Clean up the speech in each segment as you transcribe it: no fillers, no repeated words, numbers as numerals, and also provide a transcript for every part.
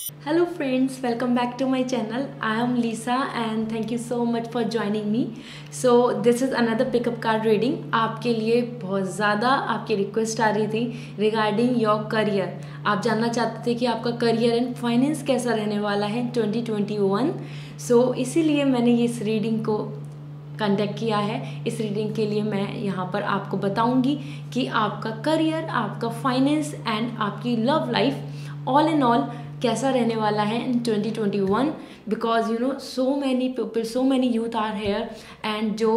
Hello friends, welcome back to my channel. I am Lisa and thank you so much for joining me. So this is another pickup card reading. आपके लिए बहुत ज़्यादा आपकी request आ रही थी regarding your career. आप जानना चाहते थे कि आपका करियर एंड फाइनेंस कैसा रहने वाला है 2021. सो इसीलिए मैंने ये इस रीडिंग को कंडक्ट किया है. इस रीडिंग के लिए मैं यहाँ पर आपको बताऊंगी कि आपका करियर, आपका फाइनेंस एंड आपकी love life all in all कैसा रहने वाला है in 2021. Because you know so many people, so many youth are here and जो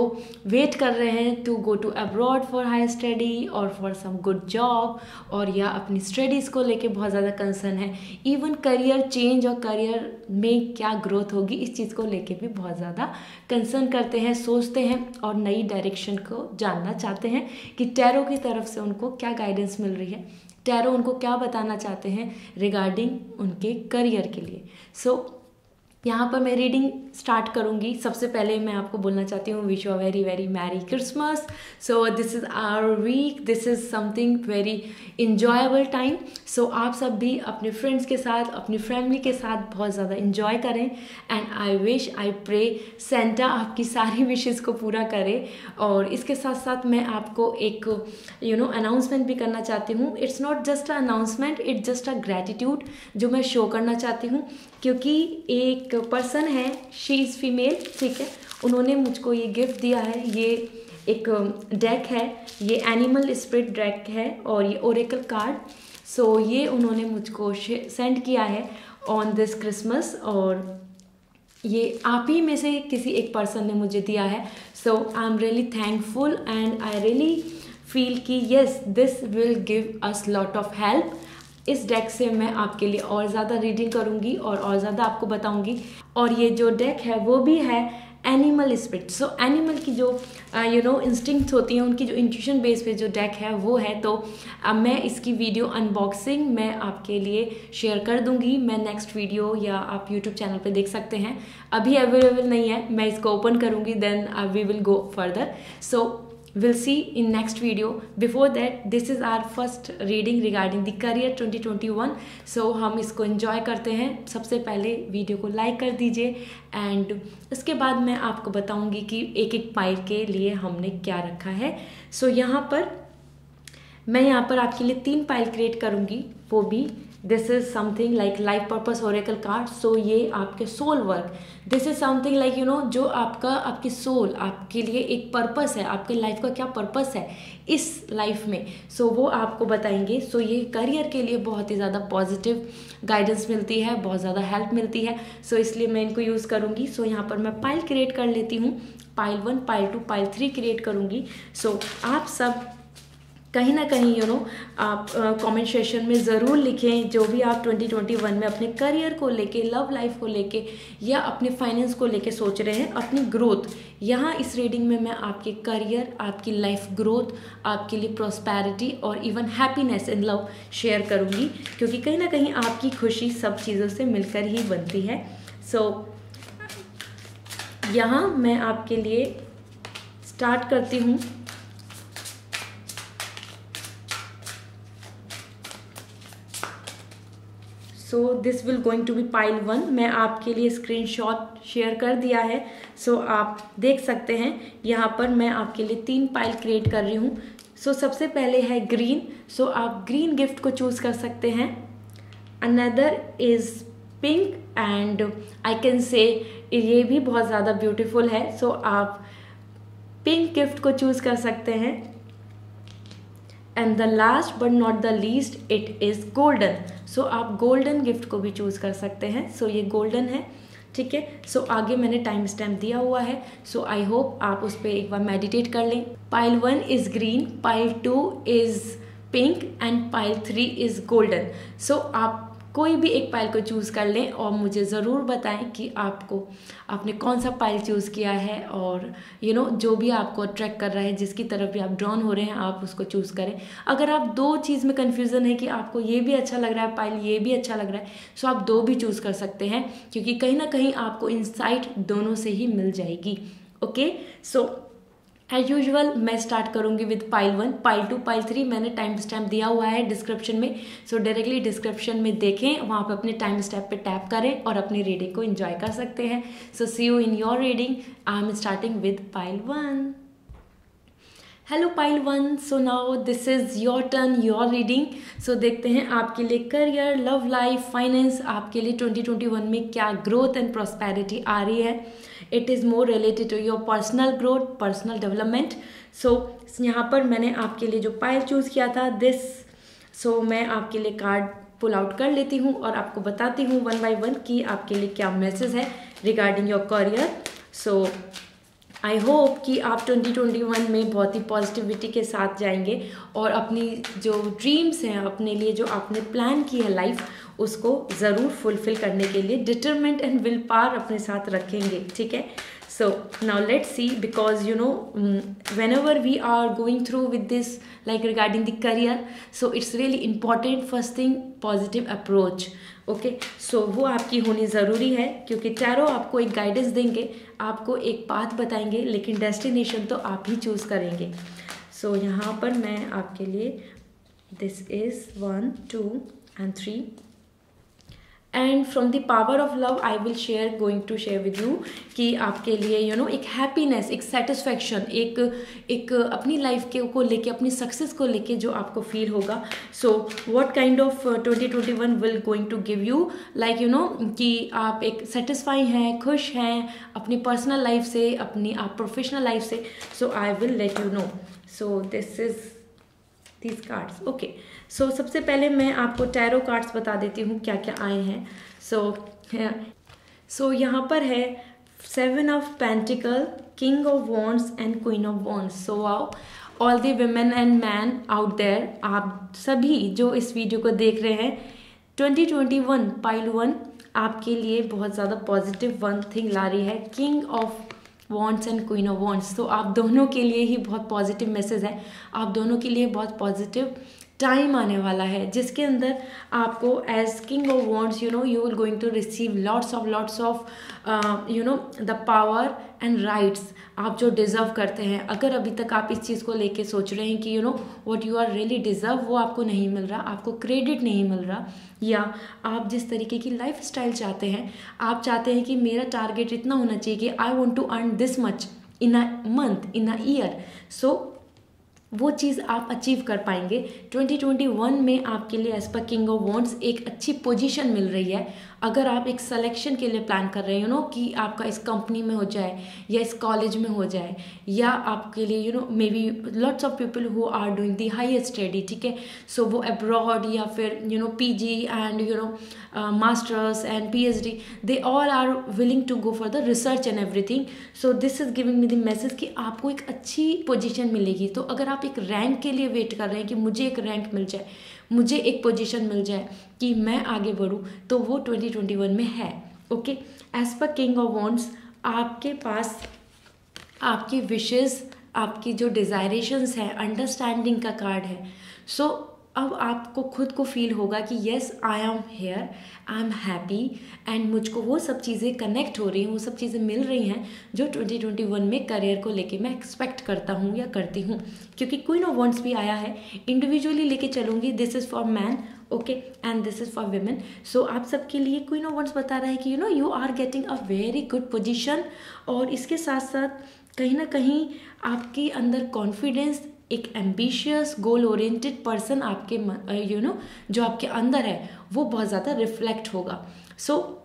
वेट कर रहे हैं to go to abroad for higher study और फॉर सम गुड जॉब, और या अपनी स्टडीज़ को लेके बहुत ज़्यादा कंसर्न है. इवन करियर चेंज और करियर में क्या ग्रोथ होगी इस चीज़ को लेके भी बहुत ज़्यादा कंसर्न करते हैं, सोचते हैं और नई डायरेक्शन को जानना चाहते हैं कि टैरो की तरफ से उनको क्या गाइडेंस मिल रही है, टैरो उनको क्या बताना चाहते हैं रिगार्डिंग उनके करियर के लिए. सो यहाँ पर मैं रीडिंग स्टार्ट करूँगी. सबसे पहले मैं आपको बोलना चाहती हूँ wish you a very very merry Christmas. So this is our week, this is something very enjoyable time. So आप सब भी अपने फ्रेंड्स के साथ, अपनी फैमिली के साथ बहुत ज़्यादा इंजॉय करें and I wish, I pray Santa आपकी सारी विशेज़ को पूरा करे. और इसके साथ साथ मैं आपको एक अनाउंसमेंट भी करना चाहती हूँ. It's not just a announcement, it's just a gratitude जो मैं शो करना चाहती हूँ, क्योंकि एक पर्सन है, शी इज़ फीमेल, ठीक है, उन्होंने मुझको ये गिफ्ट दिया है. ये एक डेक है, ये एनिमल स्पिरिट डेक है और ये ओरेकल कार्ड. सो ये उन्होंने मुझको सेंड किया है ऑन दिस क्रिसमस और ये आप ही में से किसी एक पर्सन ने मुझे दिया है. So I am really thankful and I really feel कि yes this will give us lot of help. इस डेक से मैं आपके लिए और ज़्यादा रीडिंग करूँगी और ज़्यादा आपको बताऊँगी. और ये जो डेक है वो भी है एनिमल स्पिरिट. सो एनिमल की जो इंस्टिंक्ट्स होती हैं, उनकी जो इंट्यूशन बेस पे जो डेक है वो है. तो मैं इसकी वीडियो अनबॉक्सिंग मैं आपके लिए शेयर कर दूंगी. मैं नेक्स्ट वीडियो या आप यूट्यूब चैनल पे देख सकते हैं. अभी अवेलेबल नहीं है, मैं इसको ओपन करूँगी then we will go further. So we'll see in next video. Before that, this is our first reading regarding the career 2021. so हम इसको enjoy करते हैं. सबसे पहले वीडियो को लाइक कर दीजिए एंड उसके बाद मैं आपको बताऊंगी कि एक एक पाइल के लिए हमने क्या रखा है. सो यहाँ पर आपके लिए 3 पाइल क्रिएट करूंगी. वो भी this is something like life purpose oracle card. So ये आपके soul work, this is something like जो आपकी सोल आपके लिए एक पर्पस है, आपके लाइफ का क्या पर्पस है इस लाइफ में. सो वो आपको बताएंगे. सो ये करियर के लिए बहुत ही ज़्यादा पॉजिटिव गाइडेंस मिलती है, बहुत ज़्यादा हेल्प मिलती है. सो इसलिए मैं इनको यूज़ करूँगी. सो यहाँ पर मैं पाइल क्रिएट कर लेती हूँ. पाइल 1, पाइल 2, पाइल 3 क्रिएट करूँगी. सो आप सब कहीं ना कहीं आप कमेंट सेक्शन में ज़रूर लिखें जो भी आप 2021 में अपने करियर को लेके, लव लाइफ को लेके या अपने फाइनेंस को लेके सोच रहे हैं, अपनी ग्रोथ. यहाँ इस रीडिंग में मैं आपके करियर, आपकी लाइफ ग्रोथ, आपके लिए प्रॉस्पेरिटी और even happiness in love share करूँगी, क्योंकि कहीं ना कहीं आपकी खुशी सब चीज़ों से मिलकर ही बनती है. सो यहाँ मैं आपके लिए स्टार्ट करती हूँ. So this will going to be pile 1. मैं आपके लिए स्क्रीनशॉट शेयर कर दिया है. सो आप देख सकते हैं यहाँ पर मैं आपके लिए 3 पाइल क्रिएट कर रही हूँ. सो सबसे पहले है ग्रीन. सो आप ग्रीन गिफ्ट को चूज़ कर सकते हैं. Another is pink and I can say ये भी बहुत ज़्यादा ब्यूटीफुल है. सो आप पिंक गिफ्ट को चूज़ कर सकते हैं. And the last but not the least it is golden. So आप गोल्डन गिफ्ट को भी चूज़ कर सकते हैं. सो ये गोल्डन है, ठीक है. सो आगे मैंने टाइम स्टैम्प दिया हुआ है. सो आई होप आप उस पर एक बार मेडिटेट कर लें. Pile 1 is green, pile 2 is pink and pile 3 is golden. So आप कोई भी एक पाइल को चूज़ कर लें और मुझे ज़रूर बताएं कि आपने कौन सा पाइल चूज़ किया है. और जो भी आपको अट्रैक्ट कर रहा है, जिसकी तरफ भी आप ड्रॉन हो रहे हैं, आप उसको चूज़ करें. अगर आप 2 चीज़ में कन्फ्यूज़न है कि आपको ये भी अच्छा लग रहा है पाइल, ये भी अच्छा लग रहा है, सो आप 2 भी चूज़ कर सकते हैं, क्योंकि कहीं ना कहीं आपको इंसाइट दोनों से ही मिल जाएगी. ओके. सो एज यूजुअल मैं स्टार्ट करूंगी विद पाइल 1, पाइल 2, पाइल 3 मैंने टाइम स्टैम्प दिया हुआ है डिस्क्रिप्शन में, सो डायरेक्टली डिस्क्रिप्शन में देखें, वहाँ पे अपने टाइम स्टैम्प पे टैप करें और अपनी रीडिंग को एंजॉय कर सकते हैं. So see you in your reading. I am starting with pile 1. Hello pile 1, so now this is your turn, your reading. So देखते हैं आपके लिए करियर, लव लाइफ, फाइनेंस, आपके लिए 2021 में क्या ग्रोथ एंड प्रॉस्पेरिटी आ रही है. It is more related to your personal growth, personal development. So यहाँ पर मैंने आपके लिए जो पाइल चूज़ किया था दिस, सो मैं आपके लिए कार्ड पुल आउट कर लेती हूँ और आपको बताती हूँ वन बाय वन कि आपके लिए क्या मैसेज है regarding your career. So I hope कि आप 2021 में बहुत ही पॉजिटिविटी के साथ जाएंगे और अपनी जो ड्रीम्स हैं, अपने लिए जो आपने प्लान की है लाइफ, उसको ज़रूर फुलफिल करने के लिए डिटरमेंट एंड विल पावर अपने साथ रखेंगे. ठीक है. So now let's see, because you know whenever we are going through with this like regarding the career, so it's really important first thing positive approach. Okay, so वो आपकी होनी ज़रूरी है क्योंकि टैरो आपको एक गाइडेंस देंगे, आपको एक पाथ बताएंगे, लेकिन डेस्टिनेशन तो आप ही चूज़ करेंगे. सो यहाँ पर मैं आपके लिए this is 1, 2 and 3 and from the power of love I will going to share with you कि आपके लिए यू नो एक हैप्पीनेस, एक सेटिस्फैक्शन, एक अपनी लाइफ के को लेके, अपनी सक्सेस को लेके जो आपको फील होगा. So what kind of 2021 will going to give you like you know कि आप एक सेटिस्फाई हैं, खुश हैं अपनी पर्सनल लाइफ से, अपनी आप प्रोफेशनल लाइफ से. So I will let you know. So this is these cards. Okay, so सबसे पहले मैं आपको टैरो कार्ड्स बता देती हूँ क्या क्या आए हैं. सो यहाँ पर है 7 of Pentacle, King of Wands and Queen of Wands. So wow, all the women and men out there, आप सभी जो इस वीडियो को देख रहे हैं, 2021 पाइल 1 आपके लिए बहुत ज़्यादा पॉजिटिव वन थिंग ला रही है. King of wands and queen of wands. तो आप दोनों के लिए ही बहुत पॉजिटिव मैसेज है, आप दोनों के लिए बहुत पॉजिटिव टाइम आने वाला है जिसके अंदर आपको as King of Wands you know you will going to receive lots of you know the power and rights आप जो डिज़र्व करते हैं. अगर अभी तक आप इस चीज़ को लेके सोच रहे हैं कि you know what you are really deserve, वो आपको नहीं मिल रहा, आपको क्रेडिट नहीं मिल रहा, या आप जिस तरीके की लाइफ स्टाइल चाहते हैं, आप चाहते हैं कि मेरा टारगेट इतना होना चाहिए कि I want to earn this much in a month, in a year. So वो चीज़ आप अचीव कर पाएंगे. 2021 में आपके लिए as per King of wands एक अच्छी पोजीशन मिल रही है. अगर आप एक सिलेक्शन के लिए प्लान कर रहे हैं, यू नो कि आपका इस कंपनी में हो जाए या इस कॉलेज में हो जाए, या आपके लिए you know may be lots of people who are doing the higher study. ठीक है. सो वो अब्रॉड या फिर you know PG and you know masters and PhD, they all are willing to go for the research and everything. So this is giving me the message कि आपको एक अच्छी position मिलेगी. तो अगर आप एक रैंक के लिए वेट कर रहे हैं कि मुझे एक रैंक मिल जाए, मुझे एक पोजीशन मिल जाए कि मैं आगे बढ़ूँ, तो वो 2021 में है. Okay, as per King of Wands आपके पास आपकी विशेस, आपकी जो डिज़ायरेशंस है, अंडरस्टैंडिंग का कार्ड है. सो अब आपको खुद को फील होगा कि yes I am here, I am happy, and मुझको वो सब चीज़ें कनेक्ट हो रही हैं, वो सब चीज़ें मिल रही हैं जो 2021 में करियर को लेके मैं एक्सपेक्ट करता हूँ या करती हूँ. क्योंकि क्वीन ऑफ वॉन्ड्स भी आया है, इंडिविजुअली लेके चलूँगी. This is for man, okay, and this is for women. So आप सबके लिए क्वीन ऑफ वॉन्ड्स बता रहा है कि you know you are getting a very good position. और इसके साथ साथ कहीं ना कहीं आपके अंदर कॉन्फिडेंस, एक एम्बिशियस गोल ओरिएंटेड पर्सन आपके यू नो जो आपके अंदर है वो बहुत ज़्यादा रिफ्लेक्ट होगा. सो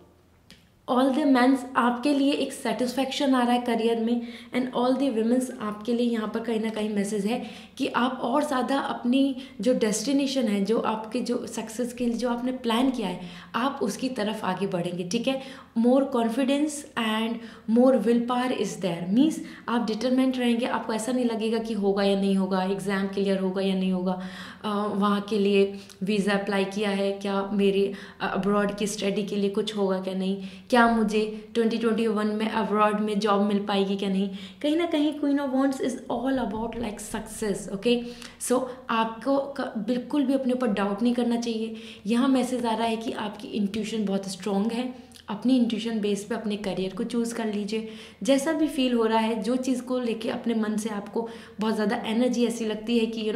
ऑल द मेंस आपके लिए एक सेटिस्फैक्शन आ रहा है करियर में, एंड ऑल द विमेंस आपके लिए यहाँ पर कहीं ना कहीं मैसेज है कि आप और ज़्यादा अपनी जो डेस्टिनेशन है, जो आपके जो सक्सेस के लिए जो आपने प्लान किया है, आप उसकी तरफ आगे बढ़ेंगे. ठीक है. More confidence and more will power is there. Means आप डिटरमेंट रहेंगे, आपको ऐसा नहीं लगेगा कि होगा या नहीं होगा, एग्ज़ाम क्लियर होगा या नहीं होगा, वहाँ के लिए वीज़ा अप्लाई किया है, क्या मेरे अब्रॉड की स्टडी के लिए कुछ होगा क्या नहीं, क्या मुझे 2021 में अब्रॉड में जॉब मिल पाएगी क्या नहीं। कहीं ना कहीं queen of wands is all about like success. Okay, so आपको बिल्कुल भी अपने ऊपर डाउट नहीं करना चाहिए। यहाँ मैसेज आ रहा है कि आपकी इंट्यूशन बहुत स्ट्रॉन्ग है। अपनी इंट्यूशन बेस पे अपने करियर को चूज़ कर लीजिए। जैसा भी फील हो रहा है, जो चीज़ को लेके अपने मन से आपको बहुत ज़्यादा एनर्जी ऐसी लगती है कि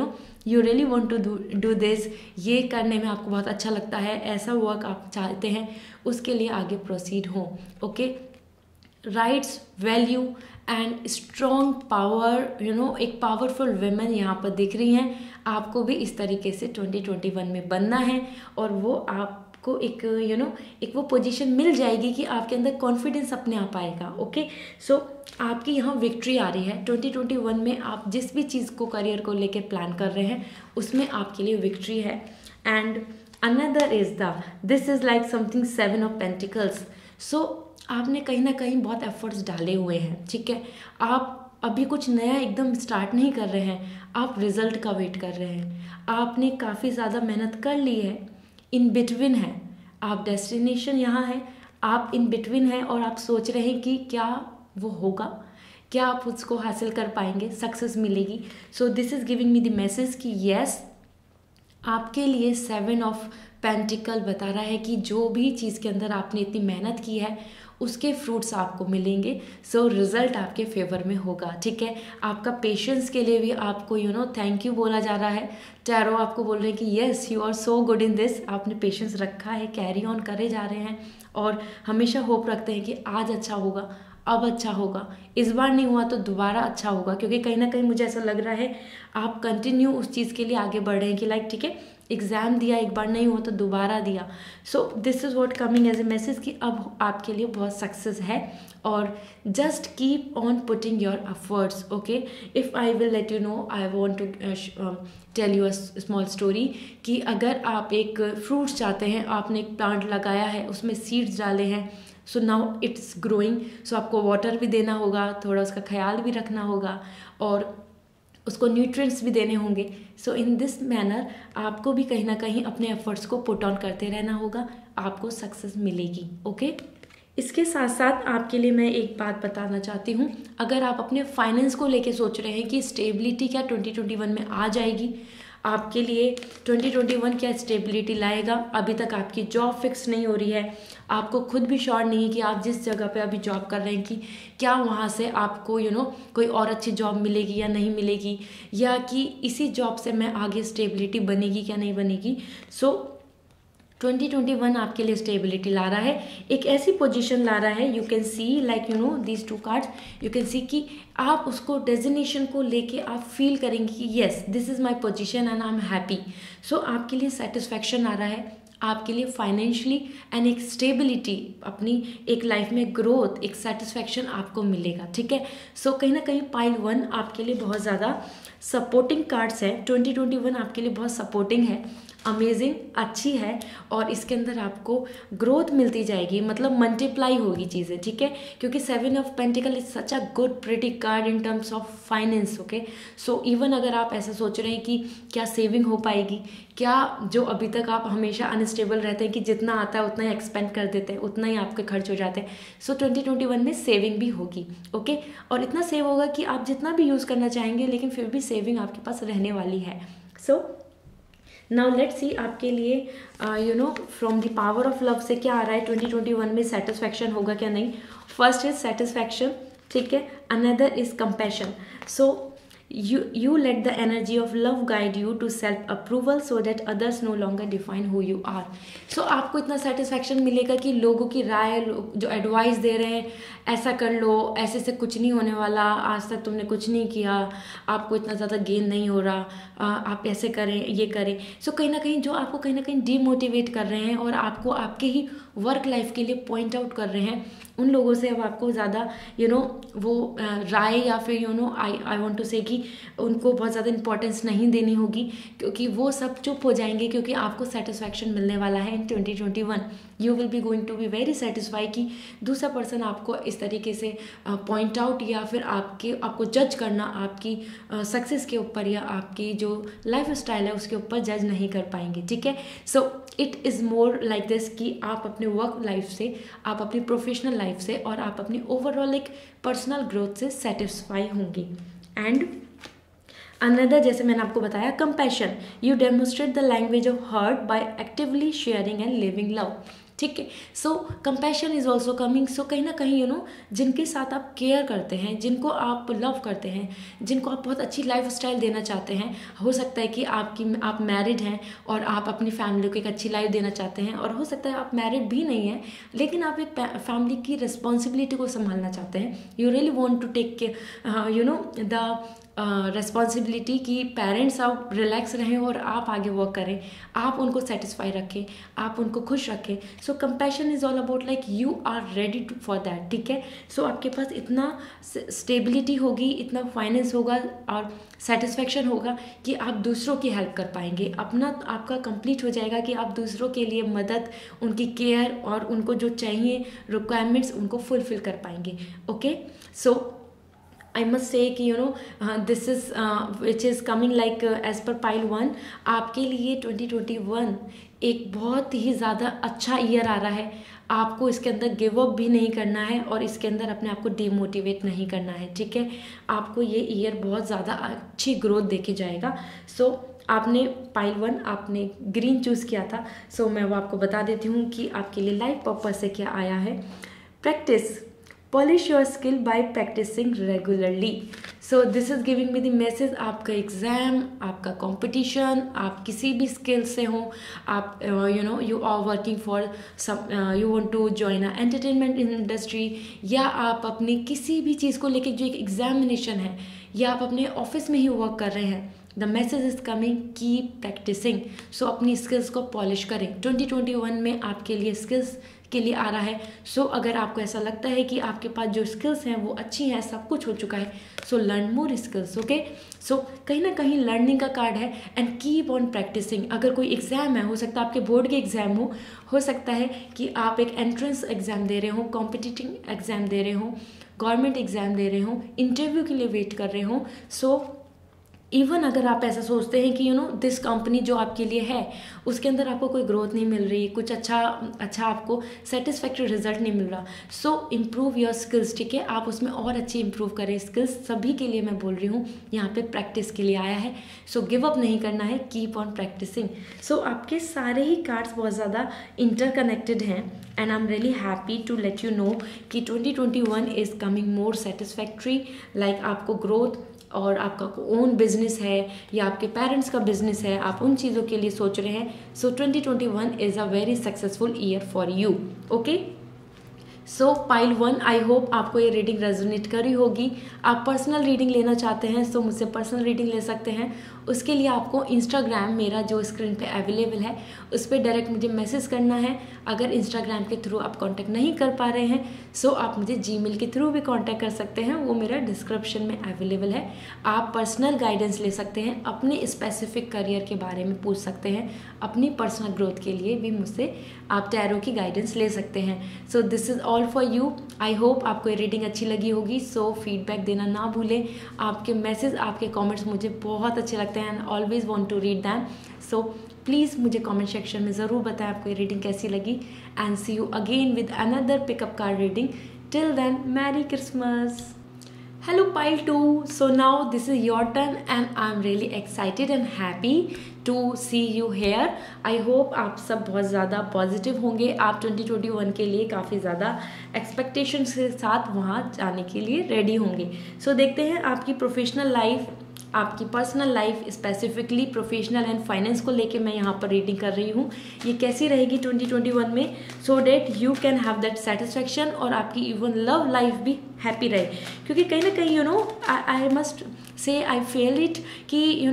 you really want to do this, ये करने में आपको बहुत अच्छा लगता है, ऐसा वर्क आप चाहते हैं, उसके लिए आगे प्रोसीड हो। Okay, rights, value and strong power, एक पावरफुल वेमेन यहाँ पर दिख रही हैं। आपको भी इस तरीके से 2021 में बनना है और वो आपको एक एक वो पोजीशन मिल जाएगी कि आपके अंदर कॉन्फिडेंस अपने आप आएगा। ओके, सो आपकी यहाँ विक्ट्री आ रही है 2021 में। आप जिस भी चीज़ को करियर को लेके प्लान कर रहे हैं उसमें आपके लिए विक्ट्री है। And another is this is like something 7 of pentacles. So आपने कहीं ना कहीं बहुत एफर्ट्स डाले हुए हैं, ठीक है। आप अभी कुछ नया एकदम स्टार्ट नहीं कर रहे हैं, आप रिजल्ट का वेट कर रहे हैं। आपने काफ़ी ज़्यादा मेहनत कर ली है, इन बिटवीन है, आप डेस्टिनेशन यहाँ है, आप इन बिटवीन है और आप सोच रहे हैं कि क्या वो होगा, क्या आप उसको हासिल कर पाएंगे, सक्सेस मिलेगी। सो this is giving me the message कि येस, आपके लिए 7 ऑफ पेंटिकल बता रहा है कि जो भी चीज़ के अंदर आपने इतनी मेहनत की है उसके फ्रूट्स आपको मिलेंगे। सो रिजल्ट आपके फेवर में होगा, ठीक है। आपका पेशेंस के लिए भी आपको थैंक यू बोला जा रहा है। टैरो आपको बोल रहे हैं कि yes you are so good in this, आपने पेशेंस रखा है, कैरी ऑन करे जा रहे हैं और हमेशा होप रखते हैं कि आज अच्छा होगा, अब अच्छा होगा, इस बार नहीं हुआ तो दोबारा अच्छा होगा। क्योंकि कहीं ना कहीं मुझे ऐसा लग रहा है आप कंटिन्यू उस चीज़ के लिए आगे बढ़ रहे हैं कि लाइक ठीक है, एग्ज़ाम दिया, एक बार नहीं हुआ तो दोबारा दिया। So this is what coming as a message कि अब आपके लिए बहुत सक्सेस है और just keep on putting your efforts. Okay, if I will let you know, I want to tell you a small story कि अगर आप एक फ्रूट्स चाहते हैं, आपने एक प्लांट लगाया है, उसमें सीड्स डाले हैं, सो नाउ इट्स ग्रोइंग, सो आपको वाटर भी देना होगा, थोड़ा उसका ख्याल भी रखना होगा और उसको न्यूट्रिएंट्स भी देने होंगे। सो इन दिस मैनर आपको भी कहीं ना कहीं अपने एफर्ट्स को पुट ऑन करते रहना होगा, आपको सक्सेस मिलेगी। ओके, इसके साथ साथ आपके लिए मैं एक बात बताना चाहती हूँ। अगर आप अपने फाइनेंस को लेके सोच रहे हैं कि स्टेबिलिटी क्या 2021 में आ जाएगी, आपके लिए 2021 क्या स्टेबिलिटी लाएगा। अभी तक आपकी जॉब फिक्स नहीं हो रही है, आपको खुद भी श्योर नहीं है कि आप जिस जगह पे अभी जॉब कर रहे हैं कि क्या वहाँ से आपको कोई और अच्छी जॉब मिलेगी या नहीं मिलेगी, या कि इसी जॉब से मैं आगे स्टेबिलिटी बनेगी क्या नहीं बनेगी। सो 2021 आपके लिए स्टेबिलिटी ला रहा है, एक ऐसी पोजीशन ला रहा है। You can see like these 2 cards, you can सी कि आप उसको डेजिग्नेशन को लेके आप फील करेंगे कि yes this is my position and I am happy. So आपके लिए सेटिस्फैक्शन आ रहा है, आपके लिए फाइनेंशियली एंड एक स्टेबिलिटी, अपनी एक लाइफ में ग्रोथ, एक सेटिस्फैक्शन आपको मिलेगा, ठीक है। सो कहीं ना कहीं पाइल 1 आपके लिए बहुत ज़्यादा सपोर्टिंग कार्ड्स है। 2021 आपके लिए बहुत सपोर्टिंग है, अमेजिंग, अच्छी है और इसके अंदर आपको ग्रोथ मिलती जाएगी, मतलब मल्टीप्लाई होगी चीज़ें, ठीक है। क्योंकि 7 of pentacle is such a good pretty card in terms of finance. Okay, so even अगर आप ऐसा सोच रहे हैं कि क्या सेविंग हो पाएगी, क्या जो अभी तक आप हमेशा अनस्टेबल रहते हैं कि जितना आता है उतना ही एक्सपेंड कर देते हैं, उतना ही आपके खर्च हो जाते हैं। सो 2021 में सेविंग भी होगी, ओके, और इतना सेव होगा कि आप जितना भी यूज़ करना चाहेंगे लेकिन फिर भी सेविंग आपके पास रहने वाली है। सो नाउ लेट्स सी आपके लिए from the power of love से क्या आ रहा है 2021 में, सेटिस्फैक्शन होगा क्या नहीं। फर्स्ट इज सेटिस्फैक्शन, ठीक है। Another is compassion. So you let the energy of love guide you to self approval so that others no longer define who you are. So आपको इतना सेटिस्फैक्शन मिलेगा कि लोगों की राय, जो एडवाइस दे रहे हैं, ऐसा कर लो, ऐसे से कुछ नहीं होने वाला, आज तक तुमने कुछ नहीं किया, आपको इतना ज़्यादा गेन नहीं हो रहा, आप ऐसे करें, ये करें। सो कहीं ना कहीं जो आपको कहीं ना कहीं डीमोटिवेट कर रहे हैं और आपको आपके ही वर्क लाइफ के लिए पॉइंट आउट कर रहे हैं, उन लोगों से अब आपको ज़्यादा वो राय या फिर आई वांट टू से कि होगी, उनको बहुत ज़्यादा इंपॉर्टेंस नहीं देनी होगी, क्योंकि वो सब चुप हो जाएंगे, क्योंकि आपको सेटिस्फैक्शन मिलने वाला है in 2021। You will be going to be very satisfy कि दूसरा पर्सन आपको इस तरीके से पॉइंट आउट या फिर आपको जज करना आपकी सक्सेस के ऊपर या आपकी जो लाइफ स्टाइल है उसके ऊपर जज नहीं कर पाएंगे, ठीक है। So it is more like this कि आप अपने वर्क लाइफ से, आप अपनी प्रोफेशनल लाइफ से और आप अपनी ओवरऑल एक पर्सनल ग्रोथ से सेटिस्फाई होंगी। एंड अनदर, जैसे मैंने आपको बताया, compassion, you demonstrate the language of heart by actively sharing and living love, ठीक है। So compassion is also coming. So कहीं ना कहीं जिनके साथ आप केयर करते हैं, जिनको आप लव करते हैं, जिनको आप बहुत अच्छी लाइफ स्टाइल देना चाहते हैं, हो सकता है कि आप मैरिड हैं और आप अपनी फैमिली को एक अच्छी लाइफ देना चाहते हैं, और हो सकता है आप मैरिड भी नहीं हैं लेकिन आप एक फैमिली की रिस्पॉन्सिबिलिटी को संभालना चाहते हैं। You really want to take care the responsibility कि पेरेंट्स आप रिलैक्स रहें और आप आगे वर्क करें, आप उनको सेटिस्फाई रखें, आप उनको खुश रखें। So compassion is all about like you are ready for that, ठीक है। सो आपके पास इतना स्टेबिलिटी होगी, इतना फाइनेंस होगा और सेटिस्फैक्शन होगा कि आप दूसरों की हेल्प कर पाएंगे। अपना आपका कंप्लीट हो जाएगा कि आप दूसरों के लिए मदद, उनकी केयर और उनको जो चाहिए रिक्वायरमेंट्स उनको फुलफिल कर पाएंगे। Okay, so I must say कि this is which is coming like as per pile 1, आपके लिए 2021 एक बहुत ही ज़्यादा अच्छा ईयर आ रहा है। आपको इसके अंदर गिव अप भी नहीं करना है और इसके अंदर अपने आप को डिमोटिवेट नहीं करना है, ठीक है। आपको ये ईयर बहुत ज़्यादा अच्छी ग्रोथ देके जाएगा। सो आपने पाइल 1 आपने ग्रीन चूज़ किया था। सो मैं वो आपको बता देती हूँ कि आपके लिए लाइफ पर्पज से क्या आया है। Practice, polish your skill by practicing regularly. So this is giving me the message, आपका एग्ज़ाम, आपका कंपटीशन, आप किसी भी स्किल से हो, आप you are working for some you want to join a entertainment industry, या आप अपनी किसी भी चीज़ को लेके जो एक एग्जामिनेशन है, या आप अपने ऑफिस में ही वर्क कर रहे हैं, the message is coming, keep practicing. So अपनी स्किल्स को पॉलिश करें। 2021 में आपके लिए स्किल्स के लिए आ रहा है। सो अगर आपको ऐसा लगता है कि आपके पास जो स्किल्स हैं वो अच्छी हैं, सब कुछ हो चुका है, so learn more skills, okay. So कहीं ना कहीं लर्निंग का कार्ड है एंड कीप ऑन प्रैक्टिसिंग। अगर कोई एग्जाम है, हो सकता है आपके बोर्ड के एग्जाम हो सकता है कि आप एक एंट्रेंस एग्जाम दे रहे हो, कॉम्पिटिटिव एग्जाम दे रहे हो, गवर्नमेंट एग्जाम दे रहे हो, इंटरव्यू के लिए वेट कर रहे हो। सो इवन अगर आप ऐसा सोचते हैं कि दिस कंपनी जो आपके लिए है उसके अंदर आपको कोई ग्रोथ नहीं मिल रही, कुछ अच्छा आपको सेटिस्फैक्टरी रिजल्ट नहीं मिल रहा, सो इम्प्रूव योर स्किल्स, ठीक है। आप उसमें और अच्छी इंप्रूव करें। स्किल्स सभी के लिए मैं बोल रही हूँ, यहाँ पे प्रैक्टिस के लिए आया है। सो गिव अप नहीं करना है, कीप ऑन प्रैक्टिसिंग। सो आपके सारे ही कार्ड्स बहुत ज़्यादा इंटरकनेक्टेड हैं and I am really happy to let you know कि 2021 is coming more satisfactory. Like आपको ग्रोथ और आपका ओन बिजनेस है या आपके पेरेंट्स का बिजनेस है, आप उन चीज़ों के लिए सोच रहे हैं। सो 2021 is a very successful year for you, okay. So pile 1, I hope आपको ये रीडिंग रेजोनेट करी होगी। आप पर्सनल रीडिंग लेना चाहते हैं सो मुझसे पर्सनल रीडिंग ले सकते हैं। उसके लिए आपको इंस्टाग्राम मेरा जो स्क्रीन पे अवेलेबल है उस पर डायरेक्ट मुझे मैसेज करना है। अगर इंस्टाग्राम के थ्रू आप कांटेक्ट नहीं कर पा रहे हैं सो आप मुझे जीमेल के थ्रू भी कांटेक्ट कर सकते हैं, वो मेरा डिस्क्रिप्शन में अवेलेबल है। आप पर्सनल गाइडेंस ले सकते हैं, अपने स्पेसिफिक करियर के बारे में पूछ सकते हैं, अपनी पर्सनल ग्रोथ के लिए भी मुझसे आप टैरो की गाइडेंस ले सकते हैं। सो this is all for you. I hope आपको ये रीडिंग अच्छी लगी होगी। सो फीडबैक देना ना भूलें। आपके मैसेज, आपके कमेंट्स मुझे बहुत अच्छे लगते हैं and always want to read them. So please मुझे कमेंट सेक्शन में ज़रूर बताएं आपको ये रीडिंग कैसी लगी। And see you again with another pickup card reading. Till then, merry Christmas. Hello pile 2, so now this is your turn and I'm really excited and happy to see you here. I hope आप सब बहुत ज़्यादा positive होंगे। आप 2021 के लिए काफ़ी ज़्यादा एक्सपेक्टेशंस के साथ वहाँ जाने के लिए रेडी होंगे। सो देखते हैं आपकी प्रोफेशनल लाइफ, आपकी personal life, specifically professional and finance को लेके मैं यहाँ पर रीडिंग कर रही हूँ, ये कैसी रहेगी 2021 में, so that you can have that satisfaction और आपकी इवन लव लाइफ भी हैप्पी रहे। क्योंकि कहीं ना कहीं I must say I fail it कि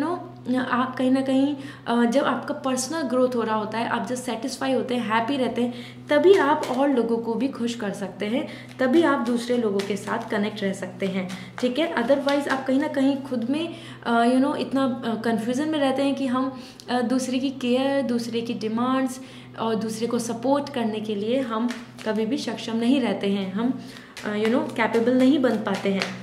आप कहीं ना कहीं जब आपका पर्सनल ग्रोथ हो रहा होता है, आप जब सेटिस्फाई होते हैं, हैप्पी रहते हैं, तभी आप और लोगों को भी खुश कर सकते हैं, तभी आप दूसरे लोगों के साथ कनेक्ट रह सकते हैं, ठीक है। अदरवाइज आप कहीं ना कहीं खुद में इतना कन्फ्यूज़न में रहते हैं कि हम दूसरे की केयर, दूसरे की डिमांड्स और दूसरे को सपोर्ट करने के लिए हम कभी भी सक्षम नहीं रहते हैं, हम कैपेबल नहीं बन पाते हैं।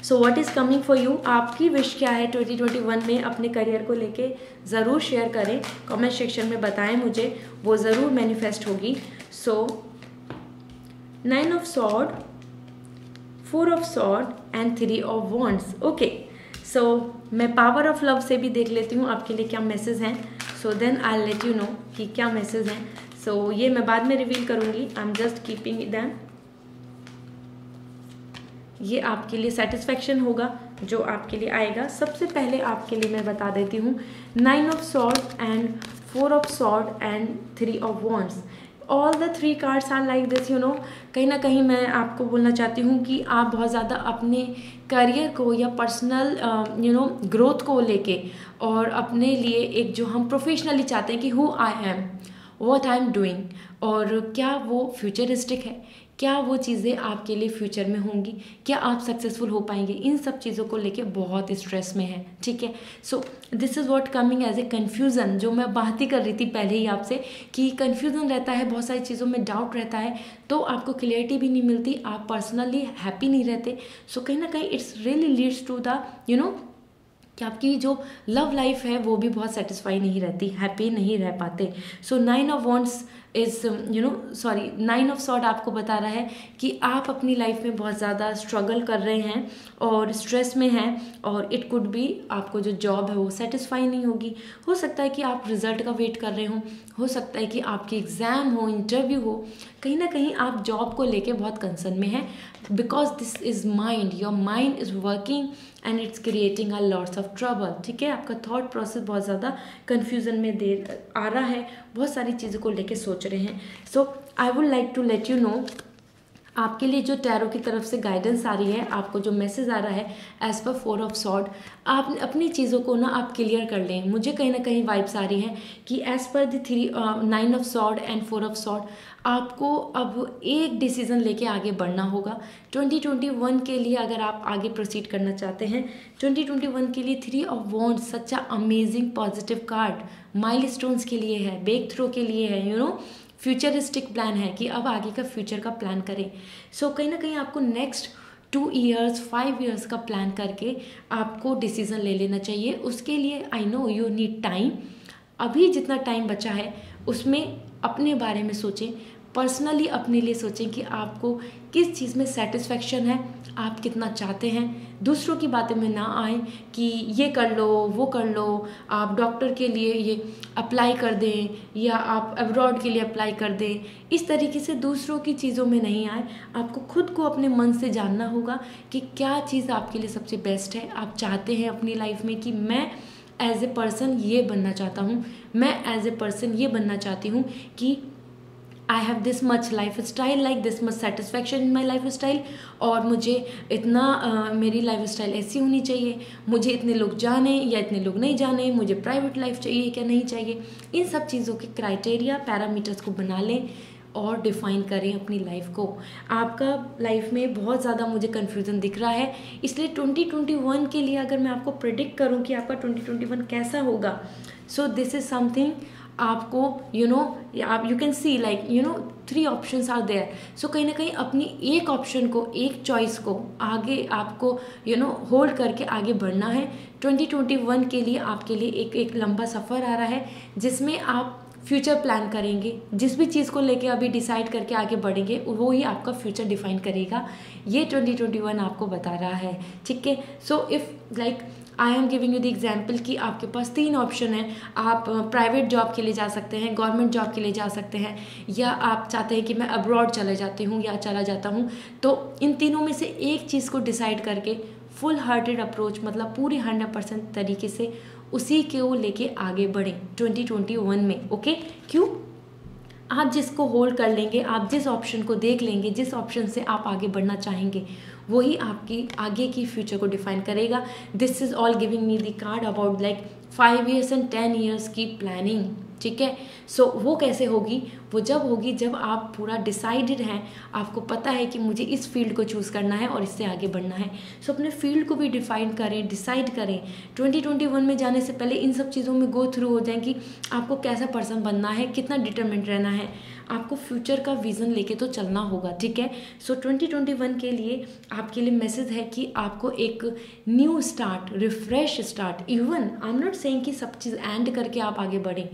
So what is coming for you, आपकी विश क्या है 2021 में अपने करियर को लेके ज़रूर शेयर करें, कमेंट सेक्शन में बताएं मुझे, वो ज़रूर मैनिफेस्ट होगी। So 9 of sword, 4 of sword and 3 of wands. Okay, so मैं पावर ऑफ लव से भी देख लेती हूँ आपके लिए क्या मैसेज हैं। So then I let you know कि क्या मैसेज हैं। सो ये मैं बाद में रिवील करूँगी, I am just keeping them. ये आपके लिए सेटिस्फैक्शन होगा जो आपके लिए आएगा। सबसे पहले आपके लिए मैं बता देती हूँ 9 of sword and 4 of sword and 3 of Wands. All the 3 cards are like this, कहीं ना कहीं मैं आपको बोलना चाहती हूँ कि आप बहुत ज़्यादा अपने करियर को या पर्सनल ग्रोथ को लेके और अपने लिए एक जो हम प्रोफेशनली चाहते हैं कि who I am, what I am doing, और क्या वो फ्यूचरिस्टिक है, क्या वो चीज़ें आपके लिए फ्यूचर में होंगी, क्या आप सक्सेसफुल हो पाएंगे, इन सब चीज़ों को लेके बहुत स्ट्रेस में है, ठीक है। So this is what coming as a confusion, जो मैं बात ही कर रही थी पहले ही आपसे कि कन्फ्यूज़न रहता है, बहुत सारी चीज़ों में डाउट रहता है, तो आपको क्लियरिटी भी नहीं मिलती, आप पर्सनली हैप्पी नहीं रहते। सो कहीं ना कहीं it's really leads to the कि आपकी जो लव लाइफ है वो भी बहुत सेटिस्फाई नहीं रहती, हैप्पी नहीं रह पाते। सो 9 of wands is 9 of Sword आपको बता रहा है कि आप अपनी लाइफ में बहुत ज़्यादा स्ट्रगल कर रहे हैं और स्ट्रेस में हैं, और इट कुड बी आपको जो जॉब है वो सेटिस्फाई नहीं होगी। हो सकता है कि आप रिजल्ट का वेट कर रहे हो सकता है कि आपकी एग्ज़ाम हो, इंटरव्यू हो, कहीं ना कहीं आप जॉब को लेके बहुत कंसर्न में हैं, because this is mind, your mind is working and it's creating a lots of trouble, ठीक है। आपका थॉट प्रोसेस बहुत ज़्यादा कन्फ्यूज़न में आ रहा है, बहुत सारी चीज़ों को लेके सोच रहे हैं। So I would like to let you know आपके लिए जो टैरो की तरफ से गाइडेंस आ रही है, आपको जो मैसेज आ रहा है एज पर 4 ऑफ सॉर्ड, आप अपनी चीज़ों को ना आप क्लियर कर लें। मुझे कहीं ना कहीं वाइब्स आ रही हैं कि as per the 9 of sword and 4 of Sword आपको अब एक डिसीज़न लेके आगे बढ़ना होगा 2021 के लिए। अगर आप आगे प्रोसीड करना चाहते हैं 2021 के लिए 3 of wands such a amazing positive card, milestones के लिए है, ब्रेक थ्रू के लिए है, फ्यूचरिस्टिक प्लान है कि अब आगे का फ्यूचर का प्लान करें। सो कहीं ना कहीं आपको नेक्स्ट 2 ईयर्स 5 ईयर्स का प्लान करके आपको डिसीज़न ले लेना चाहिए। उसके लिए I know you need time, अभी जितना टाइम बचा है उसमें अपने बारे में सोचें, पर्सनली अपने लिए सोचें कि आपको किस चीज़ में सेटिस्फेक्शन है, आप कितना चाहते हैं। दूसरों की बातें में ना आए कि ये कर लो, वो कर लो, आप डॉक्टर के लिए ये अप्लाई कर दें या आप अब्रॉड के लिए अप्लाई कर दें, इस तरीके से दूसरों की चीज़ों में नहीं आए। आपको खुद को अपने मन से जानना होगा कि क्या चीज़ आपके लिए सबसे बेस्ट है। आप चाहते हैं अपनी लाइफ में कि मैं एज ए पर्सन ये बनना चाहता हूँ, मैं एज ए पर्सन ये बनना चाहती हूँ कि I have this much life style, like this much satisfaction in my life style, और मुझे इतना मेरी लाइफ स्टाइल ऐसी होनी चाहिए, मुझे इतने लोग जाने या इतने लोग नहीं जाने, मुझे प्राइवेट लाइफ चाहिए क्या नहीं चाहिए। इन सब चीज़ों के क्राइटेरिया, पैरामीटर्स को बना लें और डिफ़ाइन करें अपनी लाइफ को। आपका लाइफ में बहुत ज़्यादा मुझे कन्फ्यूज़न दिख रहा है, इसलिए 2021 के लिए अगर मैं आपको प्रेडिक्ट करूं कि आपका 2021 कैसा होगा, सो दिस इज़ समथिंग आपको आप you can see like 3 options are there. So कहीं ना कहीं अपनी एक ऑप्शन को, एक चॉइस को आगे आपको होल्ड करके आगे बढ़ना है। 2021 के लिए आपके लिए एक लंबा सफ़र आ रहा है जिसमें आप फ्यूचर प्लान करेंगे, जिस भी चीज़ को लेके अभी डिसाइड करके आगे बढ़ेंगे वो ही आपका फ्यूचर डिफाइन करेगा, ये 2021 आपको बता रहा है, ठीक है। So if like I am giving you the example कि आपके पास 3 ऑप्शन है, आप प्राइवेट जॉब के लिए जा सकते हैं, गवर्नमेंट जॉब के लिए जा सकते हैं, या आप चाहते हैं कि मैं अब्रॉड चले जाती हूँ या चला जाता हूँ, तो इन तीनों में से एक चीज़ को डिसाइड करके फुल हार्टेड अप्रोच, मतलब पूरी 100% तरीके से उसी के वो लेके आगे बढ़ें 2021 में। ओके, क्यों? आप जिसको होल्ड कर लेंगे, आप जिस ऑप्शन को देख लेंगे, जिस ऑप्शन से आप आगे बढ़ना चाहेंगे, वही आपकी आगे की फ्यूचर को डिफाइन करेगा। This is all giving me the card about like 5 years and 10 years की प्लानिंग, ठीक है। सो वो कैसे होगी, वो जब होगी जब आप पूरा डिसाइडेड हैं, आपको पता है कि मुझे इस फील्ड को चूज़ करना है और इससे आगे बढ़ना है। सो अपने फील्ड को भी डिफाइन करें, डिसाइड करें। 2021 में जाने से पहले इन सब चीज़ों में गो थ्रू हो जाएं कि आपको कैसा पर्सन बनना है, कितना डिटरमिनेट रहना है, आपको फ्यूचर का विज़न लेके तो चलना होगा, ठीक है। सो 2021 के लिए आपके लिए मैसेज है कि आपको एक new start, refresh start, even I am not saying कि सब चीज़ एंड करके आप आगे बढ़ें,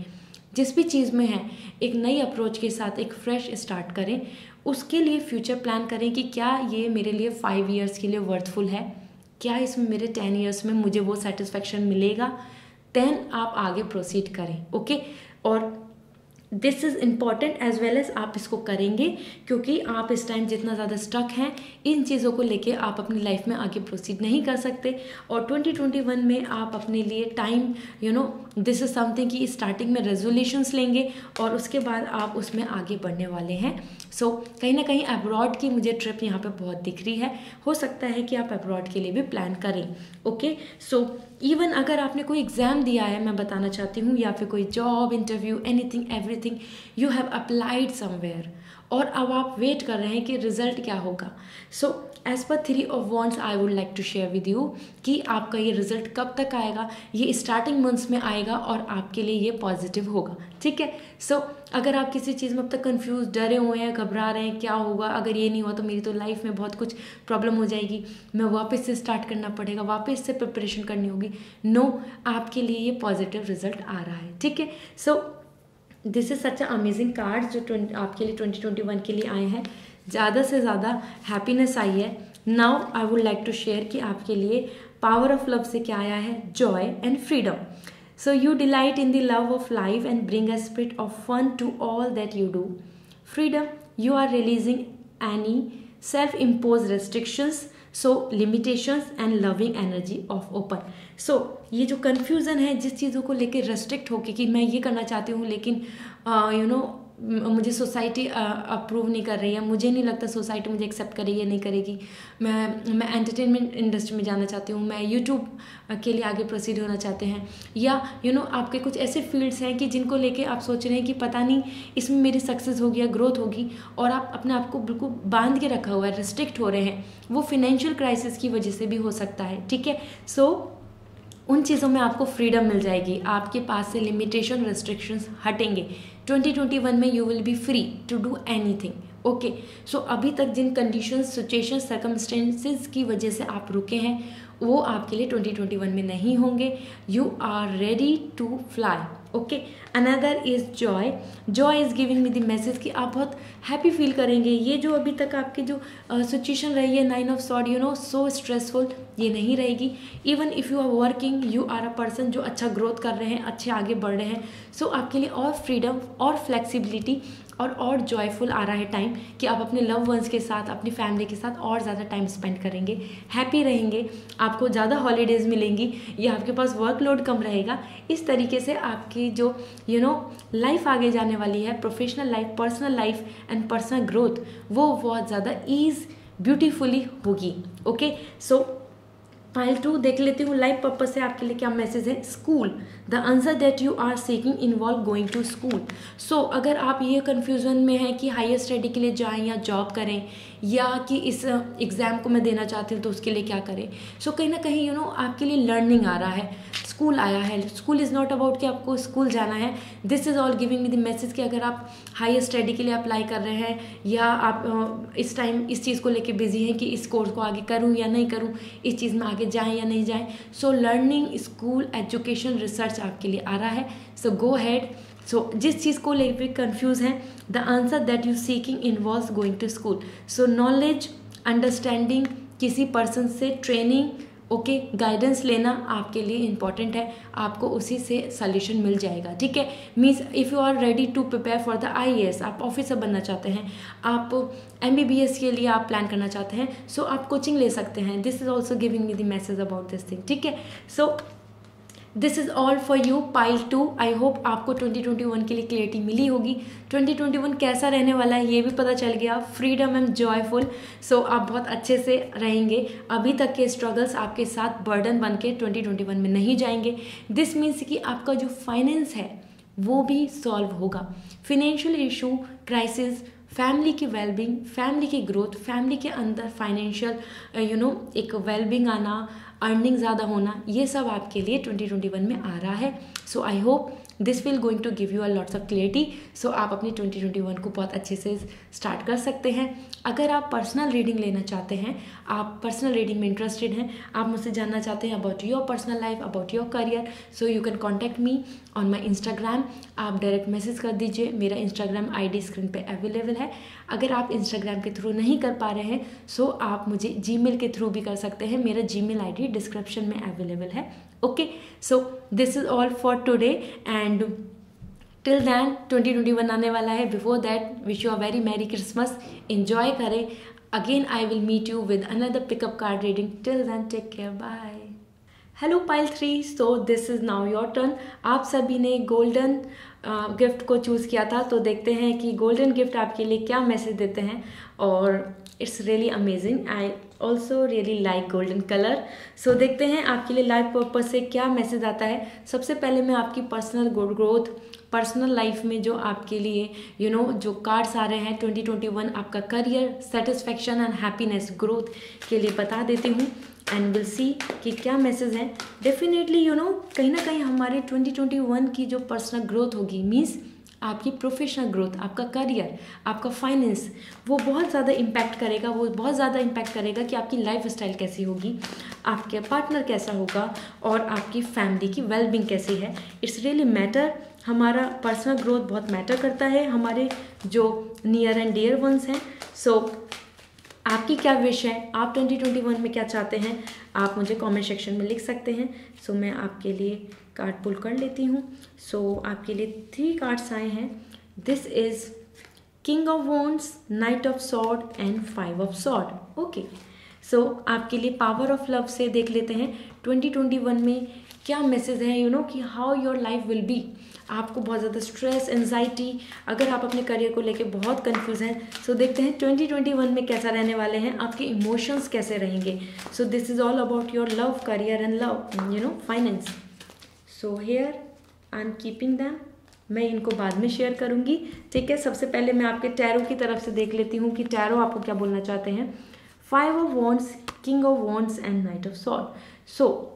जिस भी चीज़ में है एक नई अप्रोच के साथ एक फ्रेश स्टार्ट करें। उसके लिए फ्यूचर प्लान करें कि क्या ये मेरे लिए 5 years के लिए वर्थफुल है, क्या इसमें मेरे 10 years में मुझे वो सेटिस्फैक्शन मिलेगा, देन आप आगे प्रोसीड करें, ओके। और this is important as well as आप इसको करेंगे, क्योंकि आप इस टाइम जितना ज़्यादा स्टक हैं इन चीज़ों को लेके आप अपनी लाइफ में आगे प्रोसीड नहीं कर सकते। और 2021 में आप अपने लिए टाइम दिस इज़ समथिंग कि स्टार्टिंग में रेजोल्यूशंस लेंगे और उसके बाद आप उसमें आगे बढ़ने वाले हैं। सो कहीं ना कहीं अब्रॉड की मुझे ट्रिप यहाँ पे बहुत दिख रही है, हो सकता है कि आप अब्रॉड के लिए भी प्लान करें, ओके। सो इवन अगर आपने कोई एग्ज़ाम दिया है, मैं बताना चाहती हूँ, या फिर कोई job interview, anything everything you have applied somewhere और अब आप वेट कर रहे हैं कि रिजल्ट क्या होगा। So as per 3 of Wands I would like to share with you कि आपका ये रिजल्ट कब तक आएगा, ये स्टार्टिंग मंथ्स में आएगा और आपके लिए ये पॉजिटिव होगा, ठीक है। सो अगर आप किसी चीज़ में अब तक कंफ्यूज, डरे हुए हैं, घबरा रहे हैं क्या होगा, अगर ये नहीं हुआ तो मेरी तो लाइफ में बहुत कुछ प्रॉब्लम हो जाएगी, मैं वापस से स्टार्ट करना पड़ेगा, वापस से प्रिपरेशन करनी होगी, नो, आपके लिए ये पॉजिटिव रिजल्ट आ रहा है, ठीक है। So this is such a amazing card जो आपके लिए 2021 के लिए आए हैं। ज़्यादा से ज़्यादा हैप्पीनेस आई है। Now I would like to share कि आपके लिए पावर ऑफ लव से क्या आया है, joy and freedom. So you delight in the love of life and bring a spirit of fun to all that you do. Freedom, you are releasing any self impose restrictions, so limitations and loving energy of open. So ये जो confusion है जिस चीज़ों को लेकर restrict होके कि मैं ये करना चाहती हूँ लेकिन मुझे सोसाइटी अप्रूव नहीं कर रही है, मुझे नहीं लगता सोसाइटी मुझे एक्सेप्ट करेगी या नहीं करेगी, मैं एंटरटेनमेंट इंडस्ट्री में जाना चाहती हूँ, मैं यूट्यूब के लिए आगे प्रोसीड होना चाहते हैं, या आपके कुछ ऐसे फील्ड्स हैं कि जिनको लेके आप सोच रहे हैं कि पता नहीं इसमें मेरी सक्सेस होगी या ग्रोथ होगी, और आप अपने आप को बिल्कुल बांध के रखा हुआ है, रिस्ट्रिक्ट हो रहे हैं, वो फिनेंशियल क्राइसिस की वजह से भी हो सकता है, ठीक है। सो उन चीज़ों में आपको फ्रीडम मिल जाएगी, आपके पास से लिमिटेशन, रेस्ट्रिक्शंस हटेंगे। 2021 में you will be free to do anything, okay. So अभी तक जिन कंडीशंस, सिचुएशंस, सर्कमस्टेंसेस की वजह से आप रुके हैं वो आपके लिए 2021 में नहीं होंगे। You are ready to fly, okay. Another is joy. Joy is giving me the message कि आप बहुत हैप्पी फील करेंगे। ये जो अभी तक आपकी जो सिचुएशन रही है 9 of Swords, सो स्ट्रेसफुल, ये नहीं रहेगी। Even if you are working, you are a person जो अच्छा ग्रोथ कर रहे हैं, अच्छे आगे बढ़ रहे हैं, सो आपके लिए और फ्रीडम और फ्लेक्सिबिलिटी और जॉयफुल आ रहा है टाइम कि आप अपने लव वंस के साथ, अपनी फैमिली के साथ और ज़्यादा टाइम स्पेंड करेंगे, हैप्पी रहेंगे, आपको ज़्यादा हॉलीडेज़ मिलेंगी या आपके पास वर्कलोड कम रहेगा। इस तरीके से आपकी जो लाइफ आगे जाने वाली है, professional life, personal life and personal growth, वो बहुत ज़्यादा ब्यूटीफुली होगी, ओके। सो पाइल 2 देख लेती हूँ, लाइफ पर्पज से आपके लिए क्या मैसेज है। School, the answer that you are seeking involve going to school. So अगर आप ये कन्फ्यूज़न में हैं कि हायर स्टडी के लिए जाएं या जॉब करें, या कि इस एग्ज़ाम को मैं देना चाहती हूँ तो उसके लिए क्या करें, सो कहीं ना कहीं आपके लिए लर्निंग आ रहा है, स्कूल आया है। स्कूल इज़ नॉट अबाउट कि आपको स्कूल जाना है, this is all giving me the message कि अगर आप हायर स्टडी के लिए अप्लाई कर रहे हैं या आप इस टाइम इस चीज़ को लेके बिजी हैं कि इस कोर्स को आगे करूं या नहीं करूं, इस चीज़ में आगे जाएं या नहीं जाएं, so learning, school, education, research आपके लिए आ रहा है। सो गो हैड। सो जिस चीज़ को लेकर कंफ्यूज हैं, the answer that you seeking involves going to school. So knowledge, understanding, किसी पर्सन से ट्रेनिंग, ओके, गाइडेंस लेना आपके लिए इम्पॉर्टेंट है, आपको उसी से सॉल्यूशन मिल जाएगा, ठीक है। Means if you are ready to prepare for the IAS, आप ऑफिसर बनना चाहते हैं, आप MBBS के लिए आप प्लान करना चाहते हैं, सो आप कोचिंग ले सकते हैं। This is also giving me the message about this thing, ठीक है। So this is all for you pile 2। I hope आपको 2021 के लिए क्लियरिटी मिली होगी। 2021 कैसा रहने वाला है ये भी पता चल गया। फ्रीडम एंड जॉयफुल, सो आप बहुत अच्छे से रहेंगे। अभी तक के स्ट्रगल्स आपके साथ बर्डन बन के 2021 में नहीं जाएंगे। दिस मीन्स कि आपका जो फाइनेंस है वो भी सॉल्व होगा। फिनेंशियल इशू, क्राइसिस, फैमिली की वेलबींग, फैमिली की ग्रोथ, फैमिली के अंदर फाइनेंशियल एक वेलबींग आना, अर्निंग ज़्यादा होना, ये सब आपके लिए 2021 में आ रहा है। So I hope this will going to give you a lots of clarity. So आप अपनी 2021 को बहुत अच्छे से स्टार्ट कर सकते हैं। अगर आप पर्सनल रीडिंग लेना चाहते हैं, आप पर्सनल रीडिंग में इंटरेस्टेड हैं, आप मुझसे जानना चाहते हैं about your personal life, about your career, so you can contact me on my Instagram. आप डायरेक्ट मैसेज कर दीजिए, मेरा इंस्टाग्राम ID स्क्रीन पे अवेलेबल है। अगर आप इंस्टाग्राम के थ्रू नहीं कर पा रहे हैं सो आप मुझे जीमेल के थ्रू भी कर सकते हैं। मेरा जीमेल ID डिस्क्रिप्शन में अवेलेबल है। Okay, so this is all for today and till then 2021 आने वाला है। Before that wish you a very merry Christmas, enjoy करें। Again I will meet you with another pickup card reading. Till then take care, bye. Hello pile 3, so this is now your turn. आप सभी ने golden gift को choose किया था, तो देखते हैं कि गोल्डन गिफ्ट आपके लिए क्या मैसेज देते हैं। और it's really amazing, I also really like golden colour. So देखते हैं आपके लिए लाइफ पर्पज से क्या मैसेज आता है। सबसे पहले मैं आपकी पर्सनल ग्रोथ, पर्सनल लाइफ में जो आपके लिए जो कार्ड्स आ रहे हैं 2021 आपका career, satisfaction and happiness, growth के लिए बता देती हूँ एंड विल सी कि क्या मैसेज हैं। डेफिनेटली कहीं ना कहीं हमारे 2021 की जो पर्सनल ग्रोथ होगी, मीन्स आपकी प्रोफेशनल ग्रोथ, आपका करियर, आपका फाइनेंस, वो बहुत ज़्यादा इम्पैक्ट करेगा। वो बहुत ज़्यादा इम्पैक्ट करेगा कि आपकी लाइफ स्टाइल कैसी होगी, आपके पार्टनर कैसा होगा और आपकी फैमिली की वेलबींग कैसी है। It's really matter. हमारा पर्सनल ग्रोथ बहुत मैटर करता है, हमारे जो नियर एंड डियर वंस हैं। सो आपकी क्या विश है, आप 2021 में क्या चाहते हैं, आप मुझे कमेंट सेक्शन में लिख सकते हैं। सो मैं आपके लिए कार्ड पुल कर लेती हूँ। सो आपके लिए 3 कार्ड्स आए हैं। This is king of wands, knight of sword and 5 of sword. Okay, so आपके लिए पावर ऑफ लव से देख लेते हैं 2021 में क्या मैसेज है कि how your life will be. आपको बहुत ज़्यादा स्ट्रेस, एंजाइटी, अगर आप अपने करियर को लेके बहुत कंफ्यूज हैं, सो देखते हैं 2021 में कैसा रहने वाले हैं, आपके इमोशंस कैसे रहेंगे। सो this is all about your love, career and love finance. So here I am keeping them, मैं इनको बाद में शेयर करूँगी, ठीक है। सबसे पहले मैं आपके टैरो की तरफ से देख लेती हूँ कि टैरो आपको क्या बोलना चाहते हैं। 5 of wands, king of wands and night of sword. So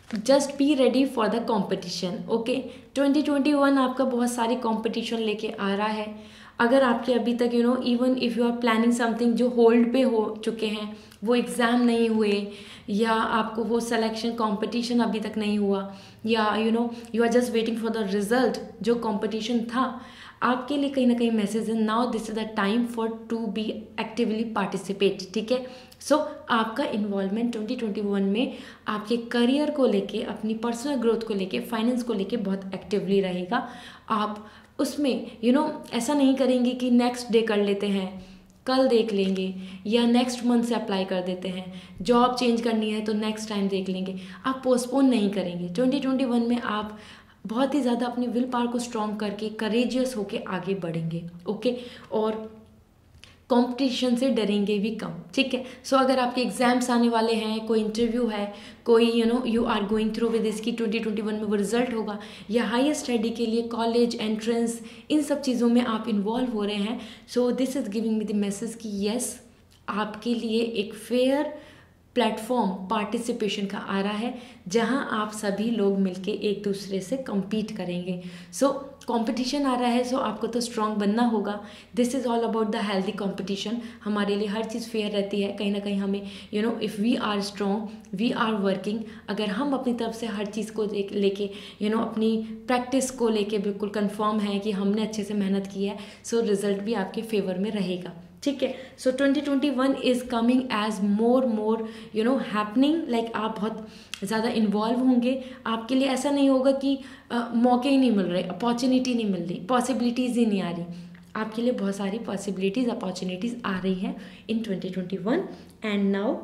just be ready for the competition. Okay, 2021 आपका बहुत सारी कॉम्पिटिशन लेके आ रहा है। अगर आपके अभी तक even if you are planning something जो होल्ड पे हो चुके हैं, वो एग्ज़ाम नहीं हुए, या आपको वो सिलेक्शन कंपटीशन अभी तक नहीं हुआ, या you are just waiting for the result जो कंपटीशन था, आपके लिए कहीं ना कहीं मैसेज है now this is the time for to be actively participate, ठीक है। सो आपका इन्वॉल्वमेंट 2021 में आपके करियर को लेके, अपनी पर्सनल ग्रोथ को लेके, फाइनेंस को लेके बहुत एक्टिवली रहेगा। आप उसमें ऐसा नहीं करेंगे कि नेक्स्ट डे कर लेते हैं, कल देख लेंगे, या नेक्स्ट मंथ से अप्लाई कर देते हैं, जॉब चेंज करनी है तो नेक्स्ट टाइम देख लेंगे। आप पोस्टपोन नहीं करेंगे। 2021 में आप बहुत ही ज़्यादा अपनी विल पावर को स्ट्रॉन्ग करके करेजियस होके आगे बढ़ेंगे, ओके। और कंपटीशन से डरेंगे भी कम, ठीक है। सो अगर आपके एग्जाम्स आने वाले हैं, कोई इंटरव्यू है, कोई you are going through with इसकी 2021 में वो रिजल्ट होगा, या हायर स्टडी के लिए कॉलेज एंट्रेंस, इन सब चीज़ों में आप इन्वॉल्व हो रहे हैं, सो this is giving me the message कि येस, आपके लिए एक फेयर प्लेटफॉर्म पार्टिसिपेशन का आ रहा है, जहां आप सभी लोग मिलके एक दूसरे से compete करेंगे। सो कंपटीशन आ रहा है, सो आपको तो स्ट्रांग बनना होगा। This is all about the healthy competition. हमारे लिए हर चीज़ फेयर रहती है, कहीं ना कहीं हमें if we are strong, we are working, अगर हम अपनी तरफ से हर चीज़ को लेके अपनी प्रैक्टिस को लेके बिल्कुल कंफर्म है कि हमने अच्छे से मेहनत की है, सो रिजल्ट भी आपके फेवर में रहेगा, ठीक है। So 2021 is coming as more happening, like आप बहुत ज़्यादा इन्वॉल्व होंगे। आपके लिए ऐसा नहीं होगा कि मौके ही नहीं मिल रहे, अपॉर्चुनिटी नहीं मिल रही, पॉसिबिलिटीज़ ही नहीं आ रही। आपके लिए बहुत सारी पॉसिबिलिटीज़, अपॉर्चुनिटीज़ आ रही हैं इन 2021। And now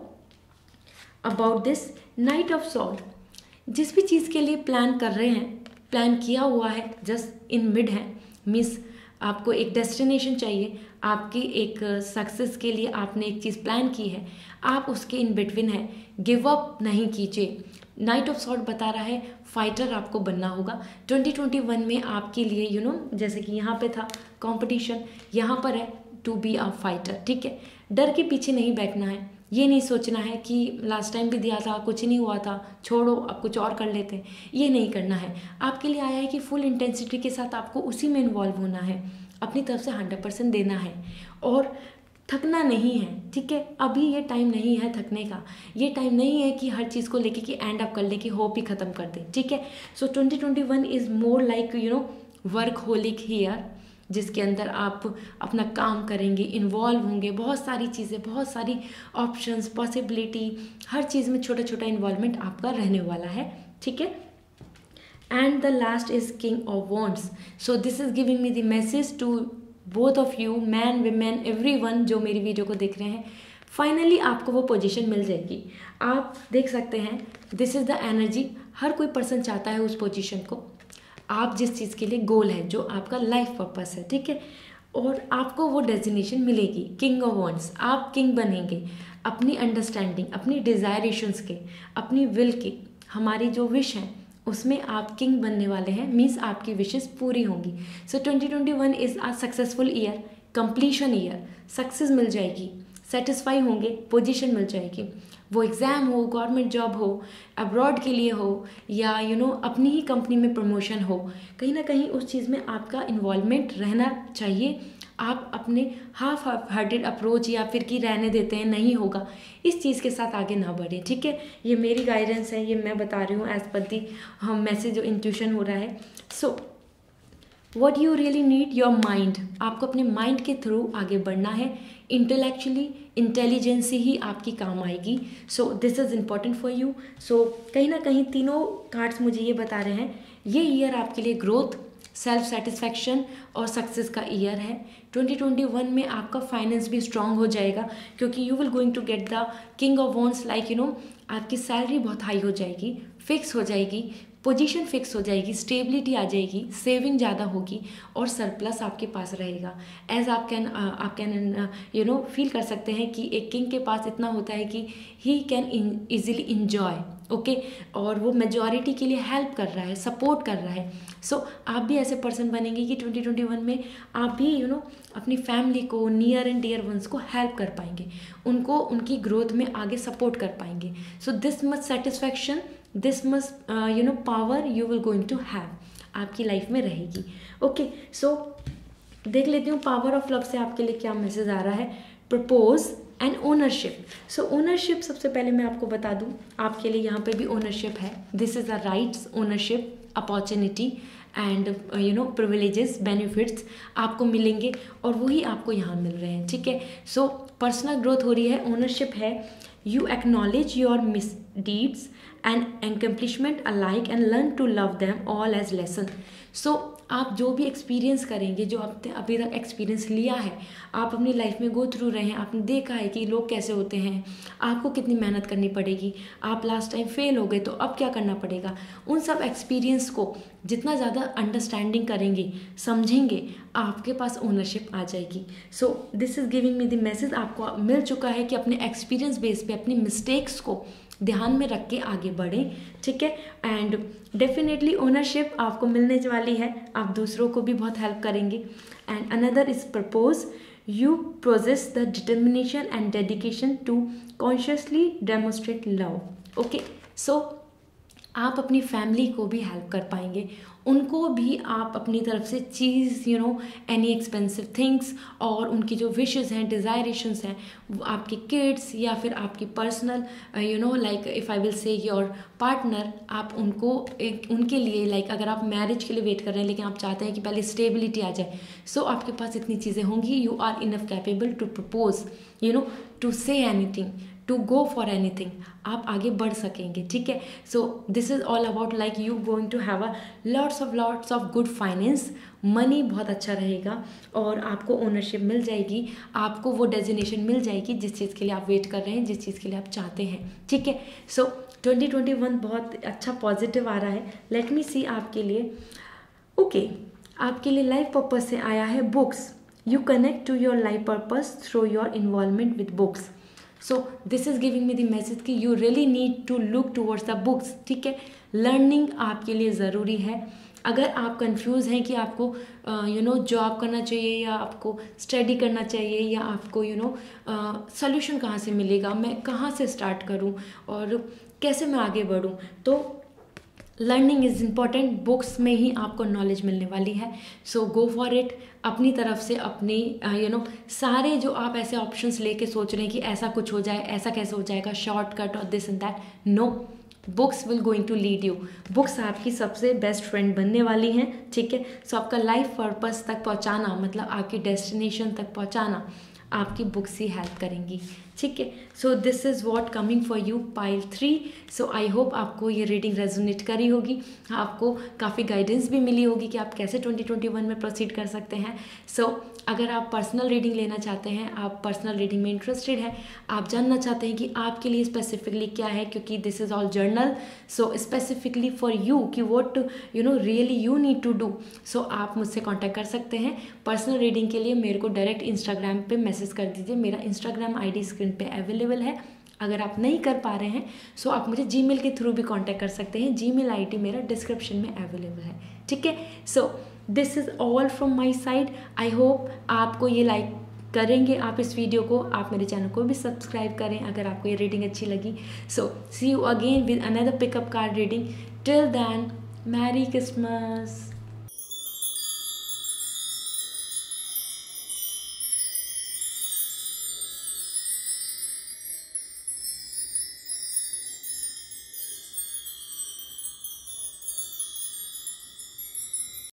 about this night of sword, जिस भी चीज़ के लिए प्लान कर रहे हैं, प्लान किया हुआ है, जस्ट इन मिड है, मीन्स आपको एक डेस्टिनेशन चाहिए, आपकी एक सक्सेस के लिए आपने एक चीज़ प्लान की है, आप उसके इन बिटवीन है, गिव अप नहीं कीजिए। नाइट ऑफ सॉर्ड बता रहा है फाइटर आपको बनना होगा। 2021 में आपके लिए जैसे कि यहाँ पे था कंपटीशन, यहाँ पर है टू बी अ फाइटर, ठीक है। डर के पीछे नहीं बैठना है, ये नहीं सोचना है कि लास्ट टाइम भी दिया था कुछ नहीं हुआ था, छोड़ो अब कुछ और कर लेते हैं, ये नहीं करना है। आपके लिए आया है कि फुल इंटेंसिटी के साथ आपको उसी में इन्वॉल्व होना है, अपनी तरफ से 100% देना है और थकना नहीं है, ठीक है। अभी ये टाइम नहीं है थकने का, ये टाइम नहीं है कि हर चीज़ को लेके कि एंड अप कर ले, कि होप ही ख़त्म कर दे, ठीक है। So 2021 is more like work holic year, जिसके अंदर आप अपना काम करेंगे, इन्वॉल्व होंगे, बहुत सारी चीज़ें, बहुत सारी ऑप्शंस, पॉसिबिलिटी, हर चीज़ में छोटा छोटा इन्वॉल्वमेंट आपका रहने वाला है, ठीक है। And the last is king of Wands. So this is giving me the message to both of you, man women everyone जो मेरी वीडियो को देख रहे हैं। फाइनली आपको वो पोजीशन मिल जाएगी। आप देख सकते हैं, दिस इज़ द एनर्जी, हर कोई पर्सन चाहता है उस पोजीशन को, आप जिस चीज़ के लिए गोल है, जो आपका लाइफ पर्पस है, ठीक है, और आपको वो डेजिग्नेशन मिलेगी, किंग ऑफ वॉन्ड्स। आप किंग बनेंगे अपनी अंडरस्टैंडिंग, अपनी डिज़ायरेशंस के, अपनी विल के, हमारी जो विश है उसमें आप किंग बनने वाले हैं, मीन्स आपकी विशेस पूरी होंगी। So 2021 is a successful year, completion year, success मिल जाएगी, सेटिस्फाई होंगे, पोजीशन मिल जाएगी, वो एग्ज़ाम हो, गवर्नमेंट जॉब हो, अब्रॉड के लिए हो, या अपनी ही कंपनी में प्रमोशन हो, कहीं ना कहीं उस चीज़ में आपका इन्वॉल्वमेंट रहना चाहिए। आप अपने हाफ हार्टेड अप्रोच या फिर कि रहने देते हैं नहीं होगा, इस चीज़ के साथ आगे ना बढ़े, ठीक है। ये मेरी गाइडेंस है, ये मैं बता रही हूँ एज पर दी मैसेज जो इंट्यूशन हो रहा है। So what you really need your mind, आपको अपने माइंड के थ्रू आगे बढ़ना है, इंटेलेक्चुअली इंटेलिजेंसी ही आपकी काम आएगी। So this is important for you. So कहीं ना कहीं तीनों कार्ड्स मुझे ये बता रहे हैं, ये ईयर आपके लिए ग्रोथ, सेल्फ सेटिस्फैक्शन और सक्सेस का ईयर है। 2021 में आपका फाइनेंस भी स्ट्रांग हो जाएगा, क्योंकि you will going to get the King of Wands, like आपकी सैलरी बहुत हाई हो जाएगी, फिक्स हो जाएगी, पोजीशन फिक्स हो जाएगी, स्टेबिलिटी आ जाएगी, सेविंग ज़्यादा होगी और सरप्लस आपके पास रहेगा। एज आप कैन फील कर सकते हैं कि एक किंग के पास इतना होता है कि he can easily enjoy, okay, और वो मेजॉरिटी के लिए हेल्प कर रहा है, सपोर्ट कर रहा है। सो आप भी ऐसे पर्सन बनेंगे कि 2021 में आप भी अपनी फैमिली को, नियर एंड डियर वंस को हेल्प कर पाएंगे, उनको उनकी ग्रोथ में आगे सपोर्ट कर पाएंगे। So this much satisfaction, this much power you will going to have, आपकी लाइफ में रहेगी। ओके, सो देख लेती हूँ पावर ऑफ लव से आपके लिए क्या मैसेज आ रहा है। Propose and ownership. So ownership सबसे पहले मैं आपको बता दूँ, आपके लिए यहाँ पे भी ओनरशिप है। This is a rights, ownership, opportunity and privileges, benefits आपको मिलेंगे और वही आपको यहाँ मिल रहे हैं, ठीक है। सो पर्सनल ग्रोथ हो रही है, ओनरशिप है। You acknowledge your misdeeds and accomplishment alike and learn to love them all as lesson. सो आप जो भी एक्सपीरियंस करेंगे, जो आपने अभी तक एक्सपीरियंस लिया है, आप अपनी लाइफ में गो थ्रू रहे हैं, आपने देखा है कि लोग कैसे होते हैं, आपको कितनी मेहनत करनी पड़ेगी, आप लास्ट टाइम फेल हो गए तो अब क्या करना पड़ेगा, उन सब एक्सपीरियंस को जितना ज़्यादा अंडरस्टैंडिंग करेंगे, समझेंगे, आपके पास ओनरशिप आ जाएगी। सो this is giving me the message, आपको मिल चुका है कि अपने एक्सपीरियंस बेस पे अपनी मिस्टेक्स को ध्यान में रख के आगे बढ़ें, ठीक है। एंड डेफिनेटली ओनरशिप आपको मिलने वाली है, आप दूसरों को भी बहुत हेल्प करेंगे। And another is propose, you progress the determination and dedication to consciously demonstrate love. Okay, so आप अपनी फैमिली को भी हेल्प कर पाएंगे, उनको भी आप अपनी तरफ से चीज़ एनी एक्सपेंसिव थिंग्स और उनकी जो विशेस हैं, डिज़ायरेशंस हैं, वो आपके किड्स या फिर आपकी personal like if I will say your partner, आप उनको उनके लिए लाइक अगर आप मैरिज के लिए वेट कर रहे हैं लेकिन आप चाहते हैं कि पहले स्टेबिलिटी आ जाए, सो आपके पास इतनी चीज़ें होंगी, you are enough capable to propose, to say anything, to go for anything, आप आगे बढ़ सकेंगे, ठीक है। So this is all about like you going to have a lots of good finance, money बहुत अच्छा रहेगा और आपको ओनरशिप मिल जाएगी, आपको वो डेजिग्नेशन मिल जाएगी जिस चीज़ के लिए आप वेट कर रहे हैं, जिस चीज़ के लिए आप चाहते हैं, ठीक है। सो 2021 बहुत अच्छा पॉजिटिव आ रहा है। लेट मी सी आपके लिए। ओके, आपके लिए लाइफ पर्पस से आया है books. You connect to your life purpose through your involvement with books. So this is giving me the message कि you really need to look towards the books. ठीक है, लर्निंग आपके लिए ज़रूरी है। अगर आप कंफ्यूज हैं कि आपको जॉब करना चाहिए या आपको स्टडी करना चाहिए या आपको सोल्यूशन कहाँ से मिलेगा, मैं कहाँ से स्टार्ट करूँ और कैसे मैं आगे बढ़ूँ, तो लर्निंग इज़ इम्पॉर्टेंट। बुक्स में ही आपको नॉलेज मिलने वाली है। सो गो फॉर इट। अपनी तरफ से अपनी सारे जो आप ऐसे ऑप्शंस लेके सोच रहे हैं कि ऐसा कुछ हो जाए, ऐसा कैसे हो जाएगा, शॉर्टकट और this and that, no, books will going to lead you. Books आपकी सबसे बेस्ट फ्रेंड बनने वाली हैं। ठीक है, सो आपका लाइफ पर्पस तक पहुंचाना, मतलब आपकी डेस्टिनेशन तक पहुंचाना, आपकी बुक्स ही हेल्प करेंगी। ठीक है, so this is what coming for you pile 3। So I hope आपको ये रीडिंग रेजोनेट करी होगी, आपको काफ़ी गाइडेंस भी मिली होगी कि आप कैसे 2021 में प्रोसीड कर सकते हैं। सो अगर आप पर्सनल रीडिंग लेना चाहते हैं, आप पर्सनल रीडिंग में इंटरेस्टेड हैं, आप जानना चाहते हैं कि आपके लिए स्पेसिफिकली क्या है, क्योंकि this is all journal, so specifically for you कि what really you need to do, so आप मुझसे कॉन्टैक्ट कर सकते हैं। पर्सनल रीडिंग के लिए मेरे को डायरेक्ट इंस्टाग्राम पे मैसेज कर दीजिए। मेरा इंस्टाग्राम आईडी स्क्रीन पे अवेलेबल है। अगर आप नहीं कर पा रहे हैं सो आप मुझे जीमेल के थ्रू भी कांटेक्ट कर सकते हैं। जीमेल आईडी मेरा डिस्क्रिप्शन में अवेलेबल है। ठीक है, so this is all from my side. I hope आपको ये लाइक करेंगे आप इस वीडियो को, आप मेरे चैनल को भी सब्सक्राइब करें अगर आपको ये रीडिंग अच्छी लगी। So see you again with another pickup card reading. Till then, merry Christmas.